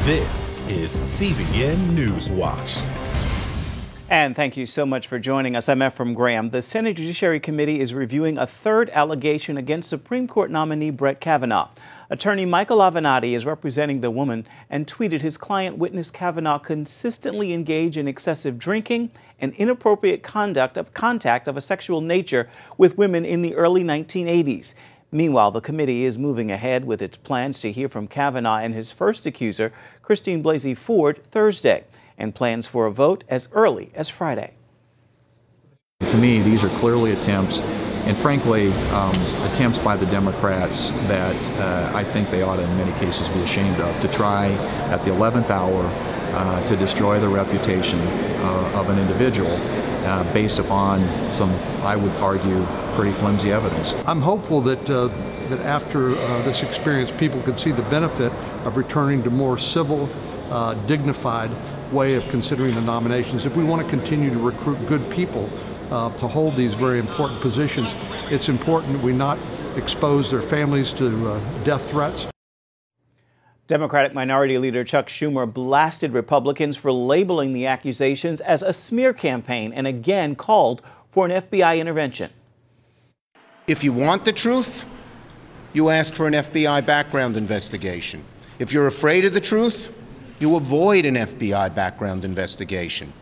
This is CBN NewsWatch. And thank you so much for joining us. I'm Ephraim Graham. The Senate Judiciary Committee is reviewing a third allegation against Supreme Court nominee Brett Kavanaugh. Attorney Michael Avenatti is representing the woman and tweeted his client witnessed Kavanaugh consistently engage in excessive drinking and inappropriate contact of a sexual nature with women in the early 1980s. Meanwhile, the committee is moving ahead with its plans to hear from Kavanaugh and his first accuser, Christine Blasey Ford, Thursday, and plans for a vote as early as Friday. To me, these are clearly attempts, and frankly, attempts by the Democrats that I think they ought to, in many cases, be ashamed of, to try at the 11th hour to destroy the reputation of an individual based upon some, I would argue, pretty flimsy evidence. I'm hopeful that that after this experience, people could see the benefit of returning to more civil, dignified way of considering the nominations. If we want to continue to recruit good people to hold these very important positions, it's important that we not expose their families to death threats. Democratic Minority Leader Chuck Schumer blasted Republicans for labeling the accusations as a smear campaign and again called for an FBI intervention. If you want the truth, you ask for an FBI background investigation. If you're afraid of the truth, you avoid an FBI background investigation.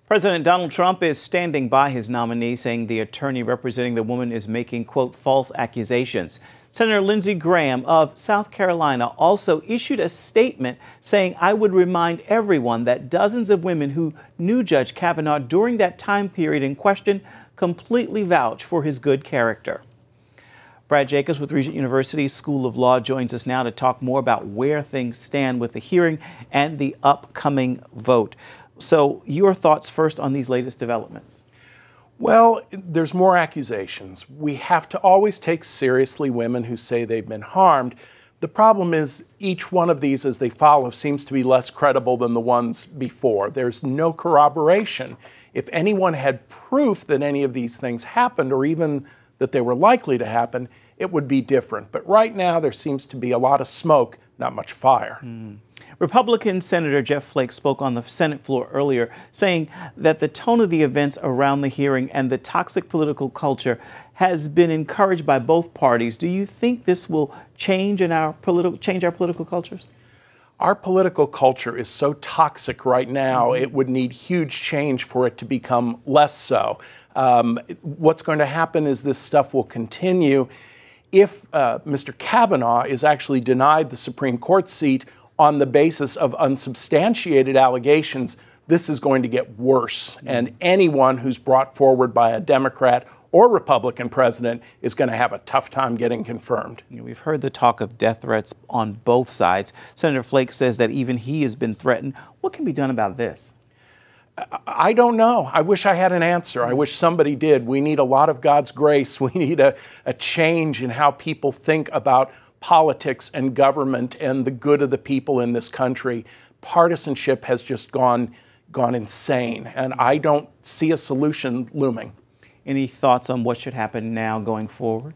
President Donald Trump is standing by his nominee, saying the attorney representing the woman is making, quote, false accusations. Senator Lindsey Graham of South Carolina also issued a statement saying, I would remind everyone that dozens of women who knew Judge Kavanaugh during that time period in question completely vouch for his good character. Brad Jacobs with Regent University's School of Law joins us now to talk more about where things stand with the hearing and the upcoming vote. So your thoughts first on these latest developments. Well, there's more accusations. We have to always take seriously women who say they've been harmed. The problem is each one of these, as they follow, seems to be less credible than the ones before. There's no corroboration. If anyone had proof that any of these things happened, or even that they were likely to happen, it would be different. But right now, there seems to be a lot of smoke, not much fire. Republican Senator Jeff Flake spoke on the Senate floor earlier, saying that the tone of the events around the hearing and the toxic political culture has been encouraged by both parties. Do you think this will change our political cultures? Our political culture is so toxic right now, it would need huge change for it to become less so. What's going to happen is this stuff will continue. If Mr. Kavanaugh is actually denied the Supreme Court seat on the basis of unsubstantiated allegations, this is going to get worse. And anyone who's brought forward by a Democrat or Republican president is going to have a tough time getting confirmed. We've heard the talk of death threats on both sides. Senator Flake says that even he has been threatened. What can be done about this? I don't know. I wish I had an answer. I wish somebody did. We need a lot of God's grace. We need a change in how people think about politics and government and the good of the people in this country. Partisanship has just gone insane, and I don't see a solution looming. Any thoughts on what should happen now going forward?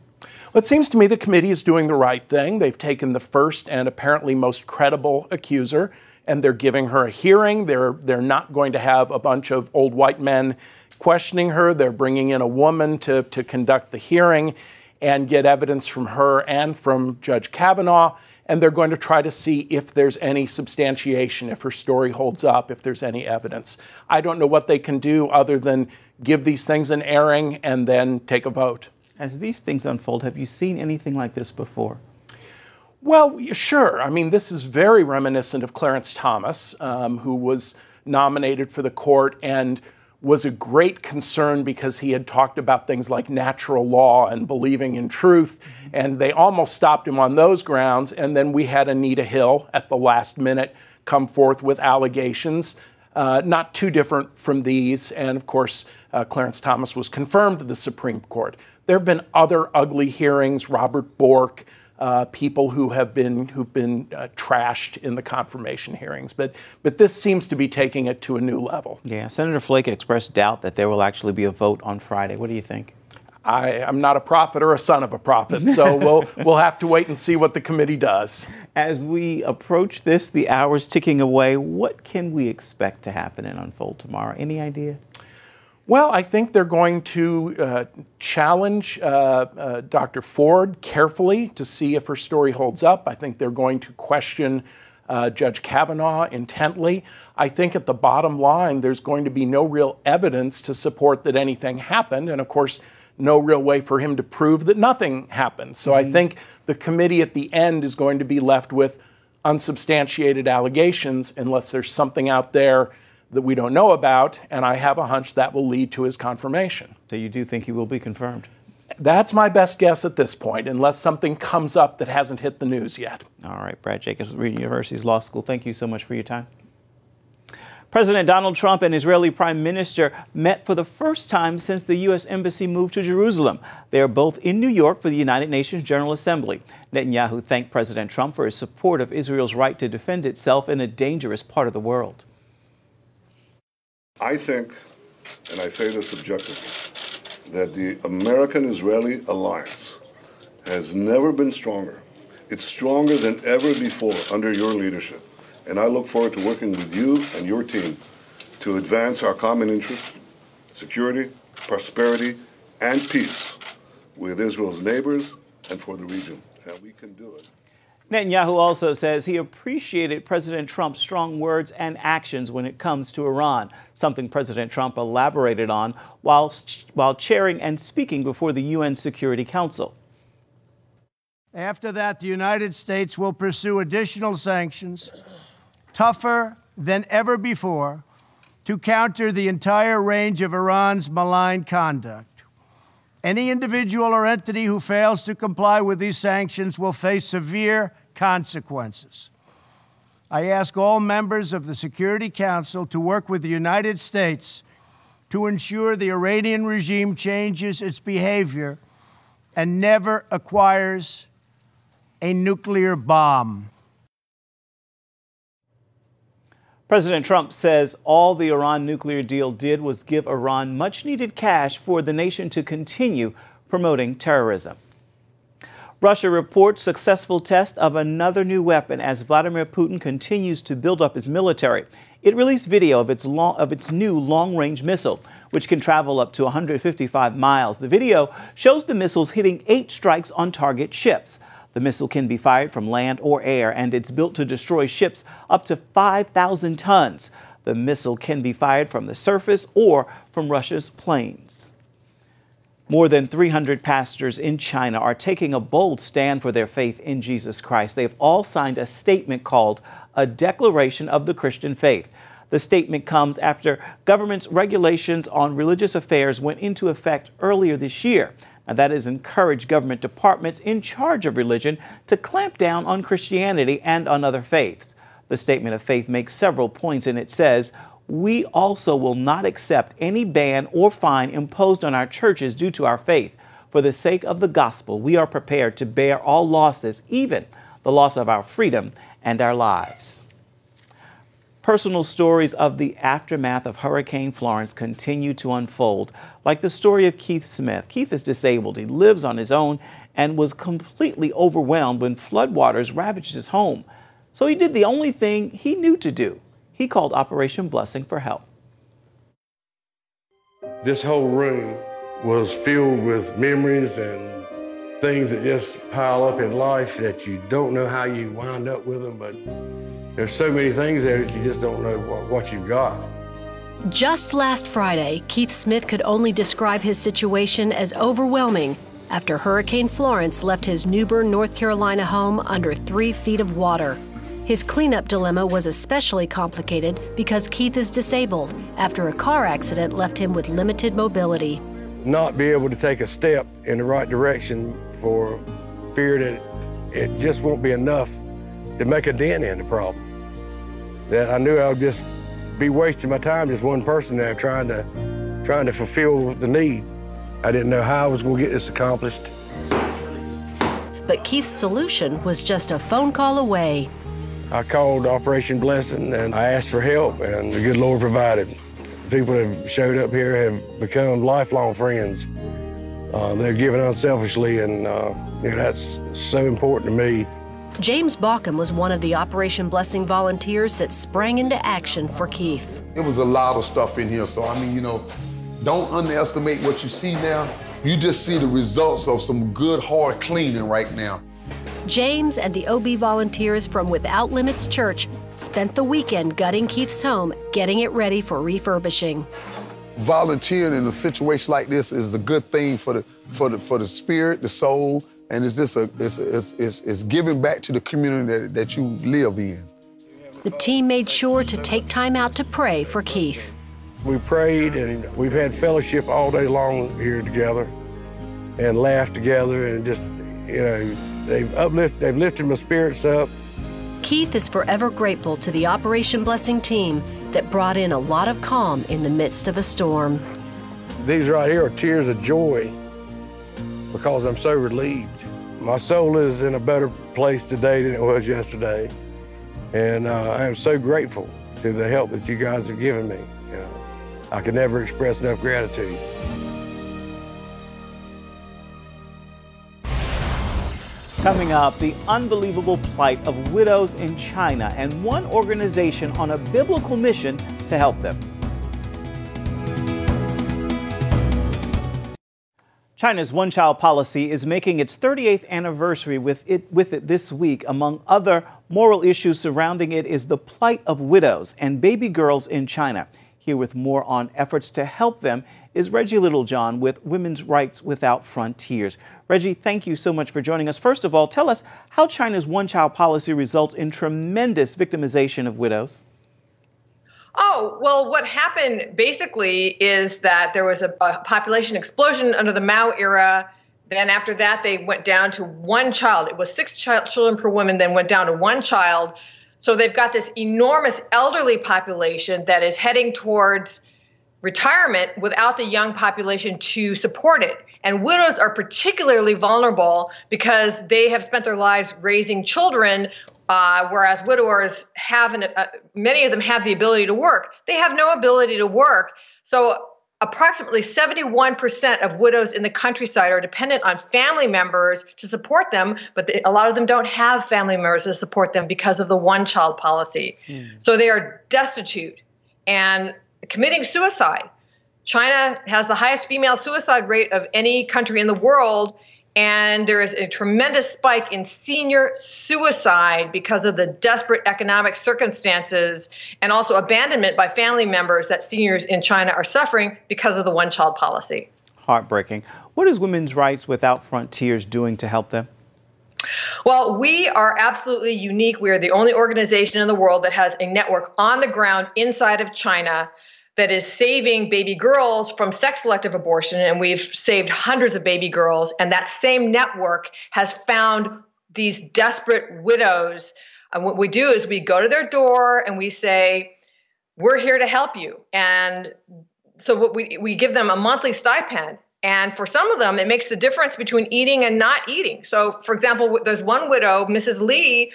Well, it seems to me the committee is doing the right thing. They've taken the first and apparently most credible accuser, and they're giving her a hearing. They're not going to have a bunch of old white men questioning her. They're bringing in a woman to conduct the hearing and get evidence from her and from Judge Kavanaugh, and they're going to try to see if there's any substantiation, if her story holds up, if there's any evidence. I don't know what they can do other than give these things an airing and then take a vote. As these things unfold, have you seen anything like this before? Well, sure. I mean, this is very reminiscent of Clarence Thomas, who was nominated for the court and was a great concern because he had talked about things like natural law and believing in truth, and they almost stopped him on those grounds. And then we had Anita Hill at the last minute come forth with allegations, not too different from these. And of course, Clarence Thomas was confirmed to the Supreme Court. There have been other ugly hearings, Robert Bork, people who've been trashed in the confirmation hearings. But this seems to be taking it to a new level. Yeah, Senator Flake expressed doubt that there will actually be a vote on Friday. What do you think? I'm not a prophet or a son of a prophet, so we'll have to wait and see what the committee does. As we approach this, the hours ticking away, what can we expect to happen and unfold tomorrow? Any idea? Well, I think they're going to challenge Dr. Ford carefully to see if her story holds up. I think they're going to question Judge Kavanaugh intently. I think at the bottom line, there's going to be no real evidence to support that anything happened. And of course, no real way for him to prove that nothing happened. So I think the committee at the end is going to be left with unsubstantiated allegations unless there's something out there that we don't know about. And I have a hunch that will lead to his confirmation. So you do think he will be confirmed? That's my best guess at this point, unless something comes up that hasn't hit the news yet. All right, Brad Jacobs with Reed University's Law School. Thank you so much for your time. President Donald Trump and Israeli Prime Minister met for the first time since the U.S. Embassy moved to Jerusalem. They are both in New York for the United Nations General Assembly. Netanyahu thanked President Trump for his support of Israel's right to defend itself in a dangerous part of the world. I think, and I say this objectively, that the American-Israeli alliance has never been stronger. It's stronger than ever before under your leadership. And I look forward to working with you and your team to advance our common interests, security, prosperity, and peace with Israel's neighbors and for the region. And we can do it. Netanyahu also says he appreciated President Trump's strong words and actions when it comes to Iran, something President Trump elaborated on while chairing and speaking before the UN Security Council. After that, the United States will pursue additional sanctions, tougher than ever before, to counter the entire range of Iran's malign conduct. Any individual or entity who fails to comply with these sanctions will face severe consequences. I ask all members of the Security Council to work with the United States to ensure the Iranian regime changes its behavior and never acquires a nuclear bomb. President Trump says all the Iran nuclear deal did was give Iran much-needed cash for the nation to continue promoting terrorism. Russia reports successful test of another new weapon as Vladimir Putin continues to build up his military. It released video of its new long-range missile, which can travel up to 155 miles. The video shows the missiles hitting 8 strikes on target ships. The missile can be fired from land or air, and it's built to destroy ships up to 5,000 tons. The missile can be fired from the surface or from Russia's planes. More than 300 pastors in China are taking a bold stand for their faith in Jesus Christ. They've all signed a statement called A Declaration of the Christian Faith. The statement comes after government's regulations on religious affairs went into effect earlier this year. Now, that has encouraged government departments in charge of religion to clamp down on Christianity and on other faiths. The statement of faith makes several points, and it says, "We also will not accept any ban or fine imposed on our churches due to our faith. For the sake of the gospel, we are prepared to bear all losses, even the loss of our freedom and our lives." Personal stories of the aftermath of Hurricane Florence continue to unfold, like the story of Keith Smith. Keith is disabled. He lives on his own and was completely overwhelmed when floodwaters ravaged his home. So he did the only thing he knew to do. He called Operation Blessing for help. This whole room was filled with memories and things that just pile up in life that you don't know how you wind up with them, but there's so many things there that you just don't know what you've got. Just last Friday, Keith Smith could only describe his situation as overwhelming after Hurricane Florence left his New Bern, North Carolina home under 3 feet of water. His cleanup dilemma was especially complicated because Keith is disabled after a car accident left him with limited mobility. Not be able to take a step in the right direction for fear that it just won't be enough to make a dent in the problem. That I knew I would just be wasting my time, just one person there trying to fulfill the need. I didn't know how I was going to get this accomplished. But Keith's solution was just a phone call away. I called Operation Blessing and I asked for help, and the good Lord provided. People that have showed up here have become lifelong friends. They're giving unselfishly, and that's so important to me. James Bauckham was one of the Operation Blessing volunteers that sprang into action for Keith. It was a lot of stuff in here, so I mean, don't underestimate what you see now. You just see the results of some good, hard cleaning right now. James and the OB volunteers from Without Limits Church spent the weekend gutting Keith's home, getting it ready for refurbishing. Volunteering in a situation like this is a good thing for the spirit, the soul, and it's just it's giving back to the community that you live in. The team made sure to take time out to pray for Keith. We prayed, and we've had fellowship all day long here together, and laughed together, and just they've lifted my spirits up. Keith is forever grateful to the Operation Blessing team that brought in a lot of calm in the midst of a storm. These right here are tears of joy because I'm so relieved. My soul is in a better place today than it was yesterday, and I am so grateful to the help that you guys have given me. I can never express enough gratitude. Coming up, the unbelievable plight of widows in China and one organization on a biblical mission to help them. China's one-child policy is making its 38th anniversary with it this week. Among other moral issues surrounding it is the plight of widows and baby girls in China. Here with more on efforts to help them is Reggie Littlejohn with Women's Rights Without Frontiers. Reggie, thank you so much for joining us. First of all, tell us how China's one-child policy results in tremendous victimization of widows. Oh, well, what happened basically is that there was a population explosion under the Mao era. Then after that, they went down to one child. It was 6 children per woman, then went down to one child. So they've got this enormous elderly population that is heading towards retirement without the young population to support it. And widows are particularly vulnerable because they have spent their lives raising children, whereas widowers have, many of them have the ability to work. They have no ability to work. So approximately 71% of widows in the countryside are dependent on family members to support them, but a lot of them don't have family members to support them because of the one-child policy. So they are destitute and committing suicide. China has the highest female suicide rate of any country in the world, and there is a tremendous spike in senior suicide because of the desperate economic circumstances and also abandonment by family members that seniors in China are suffering because of the one-child policy. Heartbreaking. What is Women's Rights Without Frontiers doing to help them? Well, we are absolutely unique. We are the only organization in the world that has a network on the ground inside of China that is saving baby girls from sex-selective abortion, and we've saved hundreds of baby girls. And that same network has found these desperate widows. And what we do is we go to their door and we say, we're here to help you. And so what we give them a monthly stipend. And for some of them, it makes the difference between eating and not eating. So, for example, there's one widow, Mrs. Lee,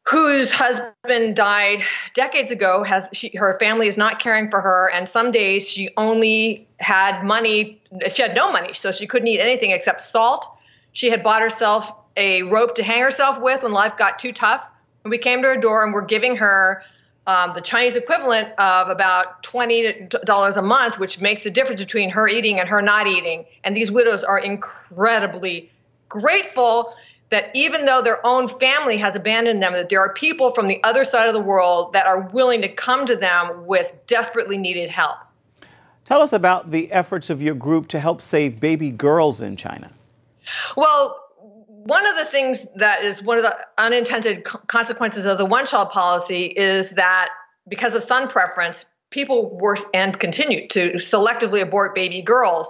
whose husband died decades ago. Her family is not caring for her, and some days she only had money. She had no money, so she couldn't eat anything except salt. She had bought herself a rope to hang herself with when life got too tough. And we came to her door and we're giving her the Chinese equivalent of about $20 a month, which makes the difference between her eating and her not eating. And these widows are incredibly grateful that even though their own family has abandoned them, that there are people from the other side of the world that are willing to come to them with desperately needed help. Tell us about the efforts of your group to help save baby girls in China. Well, one of the things that is one of the unintended consequences of the one-child policy is that because of son preference, people were and continue to selectively abort baby girls.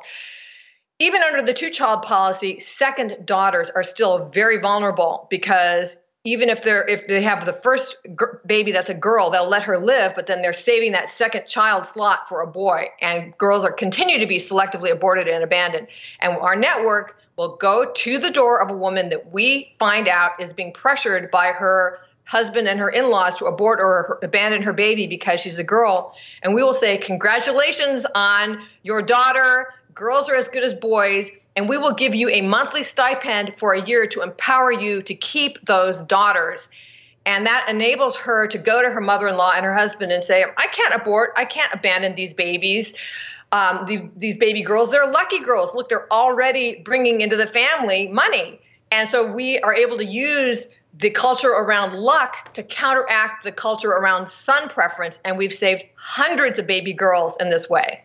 Even under the two-child policy, second daughters are still very vulnerable because even if they have the first baby that's a girl, they'll let her live, but then they're saving that second child slot for a boy. And girls continue to be selectively aborted and abandoned. And our network will go to the door of a woman that we find out is being pressured by her husband and her in-laws to abort or abandon her baby because she's a girl. And we will say, congratulations on your daughter. Girls are as good as boys. and we will give you a monthly stipend for a year to empower you to keep those daughters. And that enables her to go to her mother-in-law and her husband and say, I can't abort, I can't abandon these babies, these baby girls. They're lucky girls. Look, they're already bringing into the family money. And so we are able to use the culture around luck to counteract the culture around son preference. And we've saved hundreds of baby girls in this way.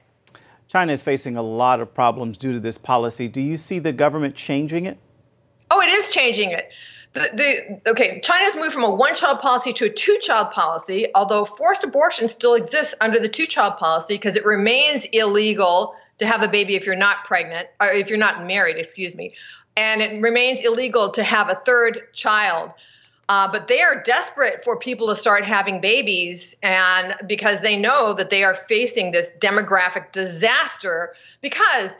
China is facing a lot of problems due to this policy. Do you see the government changing it? Oh, it is changing it. China's moved from a one-child policy to a two-child policy, although forced abortion still exists under the two-child policy because it remains illegal to have a baby if you're not pregnant, or if you're not married, excuse me. And it remains illegal to have a third child. But they are desperate for people to start having babies, and because they know that they are facing this demographic disaster, because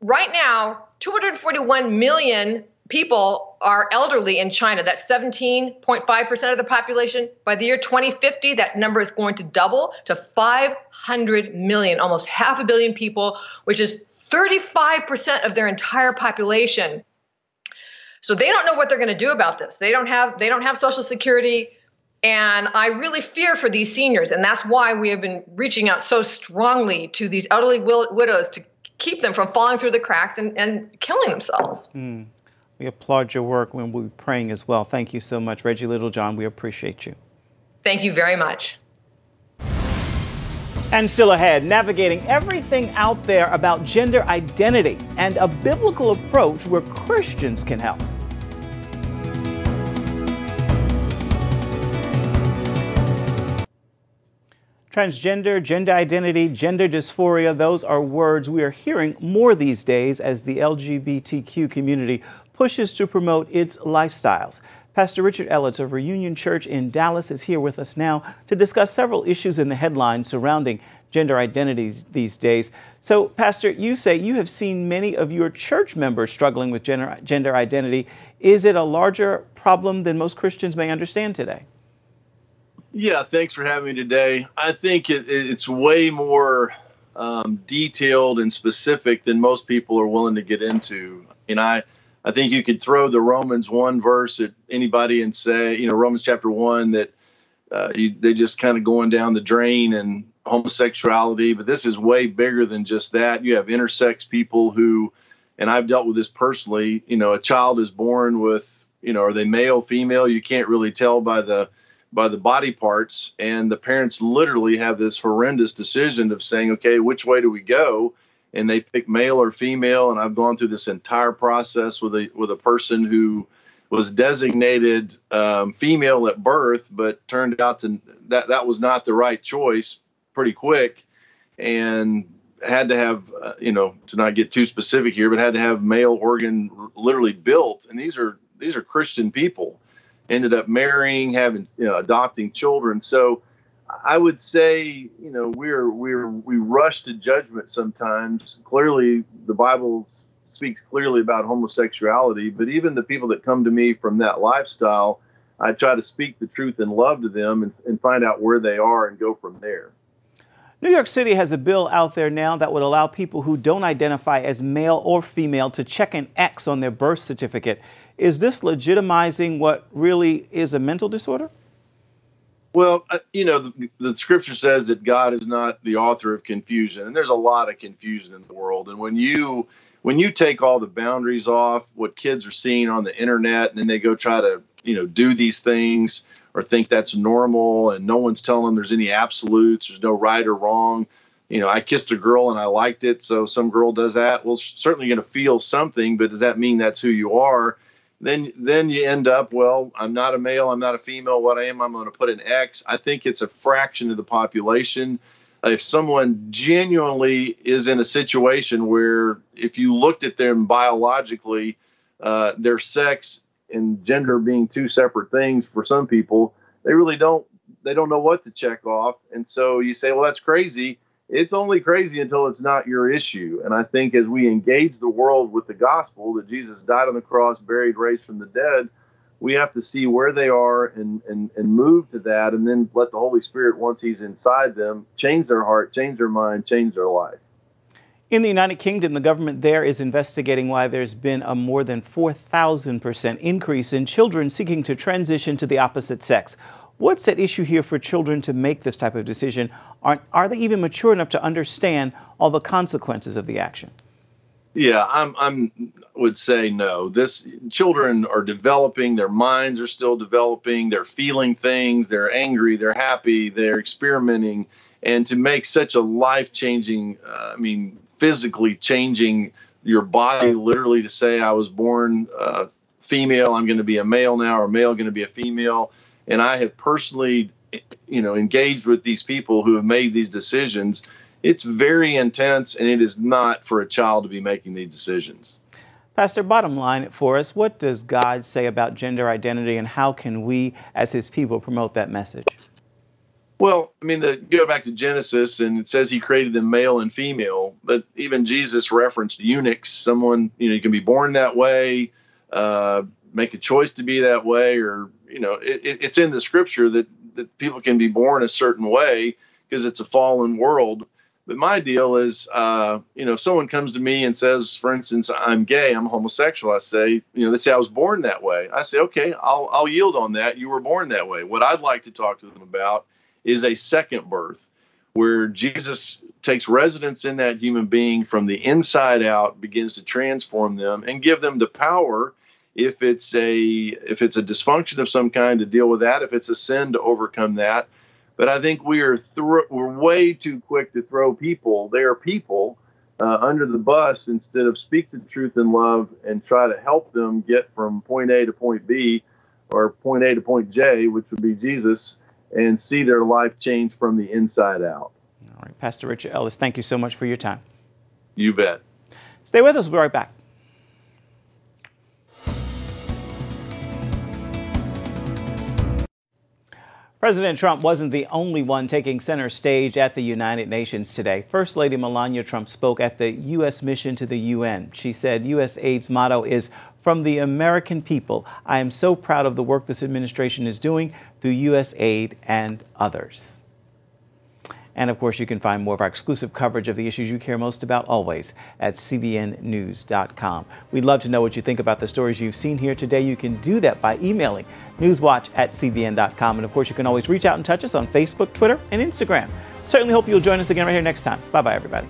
right now, 241 million people are elderly in China. That's 17.5% of the population. By the year 2050, that number is going to double to 500 million, almost half a billion people, which is 35% of their entire population. So they don't know what they're going to do about this. They don't have Social Security. And I really fear for these seniors. And that's why we have been reaching out so strongly to these elderly widows to keep them from falling through the cracks and killing themselves. We applaud your work when we're praying as well. Thank you so much, Reggie Littlejohn. We appreciate you. Thank you very much. And still ahead, navigating everything out there about gender identity and a biblical approach where Christians can help. Transgender, gender identity, gender dysphoria, those are words we are hearing more these days as the LGBTQ community pushes to promote its lifestyles. Pastor Richard Ellis of Reunion Church in Dallas is here with us now to discuss several issues in the headlines surrounding gender identities these days. So, Pastor, you say you have seen many of your church members struggling with gender identity. Is it a larger problem than most Christians may understand today? Yeah, thanks for having me today. I think it's way more detailed and specific than most people are willing to get into. And I think you could throw the Romans 1 verse at anybody and say, Romans chapter 1, that they just kind of going down the drain and homosexuality. But this is way bigger than just that. You have intersex people who, and I've dealt with this personally, a child is born with, are they male, female? You can't really tell by the body parts, and the parents literally have this horrendous decision of saying, okay, which way do we go? And they pick male or female. And I've gone through this entire process with a person who was designated female at birth, but turned out that was not the right choice pretty quick, and had to have, to not get too specific here, but had to have male organ literally built. And these are Christian people. Ended up marrying, having, adopting children. So I would say, we rush to judgment sometimes. Clearly, the Bible speaks clearly about homosexuality, but even the people that come to me from that lifestyle, I try to speak the truth and love to them and find out where they are and go from there. New York City has a bill out there now that would allow people who don't identify as male or female to check an X on their birth certificate. Is this legitimizing what really is a mental disorder? Well, the scripture says that God is not the author of confusion, and there's a lot of confusion in the world. And when you take all the boundaries off what kids are seeing on the internet, and then they go try to, do these things or think that's normal, and no one's telling them there's any absolutes, there's no right or wrong. I kissed a girl and I liked it, so some girl does that. Well, certainly going to feel something, but does that mean that's who you are? Then you end up, well, I'm not a male, I'm not a female. What I am, I'm going to put an X. I think it's a fraction of the population. If someone genuinely is in a situation where if you looked at them biologically, their sex and gender being two separate things for some people, they don't know what to check off. And so you say, well, that's crazy. It's only crazy until it's not your issue. And I think as we engage the world with the gospel that Jesus died on the cross, buried, raised from the dead, we have to see where they are and move to that, and then let the Holy Spirit, once he's inside them, change their heart, change their mind, change their life. In the United Kingdom, the government there is investigating why there's been a more than 4,000% increase in children seeking to transition to the opposite sex. What's at issue here for children to make this type of decision? Are they even mature enough to understand all the consequences of the action? Yeah, I would say no. Children are developing, their minds are still developing, they're feeling things, they're angry, they're happy, they're experimenting. And to make such a life-changing, physically changing your body, literally to say I was born female, I'm going to be a male now, or male going to be a female. And I have personally, engaged with these people who have made these decisions. It's very intense, and it is not for a child to be making these decisions. Pastor, bottom line for us, what does God say about gender identity, and how can we as his people promote that message? Well, go back to Genesis, and it says he created them male and female, but even Jesus referenced eunuchs, someone, you can be born that way, make a choice to be that way, or, it's in the scripture that people can be born a certain way because it's a fallen world. But my deal is, if someone comes to me and says, for instance, I'm gay, I'm homosexual, I say, they say I was born that way. I say, okay, I'll yield on that. You were born that way. What I'd like to talk to them about is a second birth, where Jesus takes residence in that human being from the inside out, begins to transform them and give them the power, if it's a dysfunction of some kind, to deal with that, if it's a sin, to overcome that. But I think we're way too quick to throw people, under the bus, instead of speak the truth in love and try to help them get from point A to point B, or point A to point J, which would be Jesus, and see their life change from the inside out. All right, Pastor Richard Ellis, thank you so much for your time. You bet. Stay with us. We'll be right back. President Trump wasn't the only one taking center stage at the United Nations today. First Lady Melania Trump spoke at the U.S. mission to the UN. She said USAID's motto is, "From the American people. I am so proud of the work this administration is doing through USAID and others." And of course, you can find more of our exclusive coverage of the issues you care most about always at cbnnews.com. We'd love to know what you think about the stories you've seen here today. You can do that by emailing newswatch@cbn.com. And of course, you can always reach out and touch us on Facebook, Twitter, and Instagram. Certainly hope you'll join us again right here next time. Bye-bye, everybody.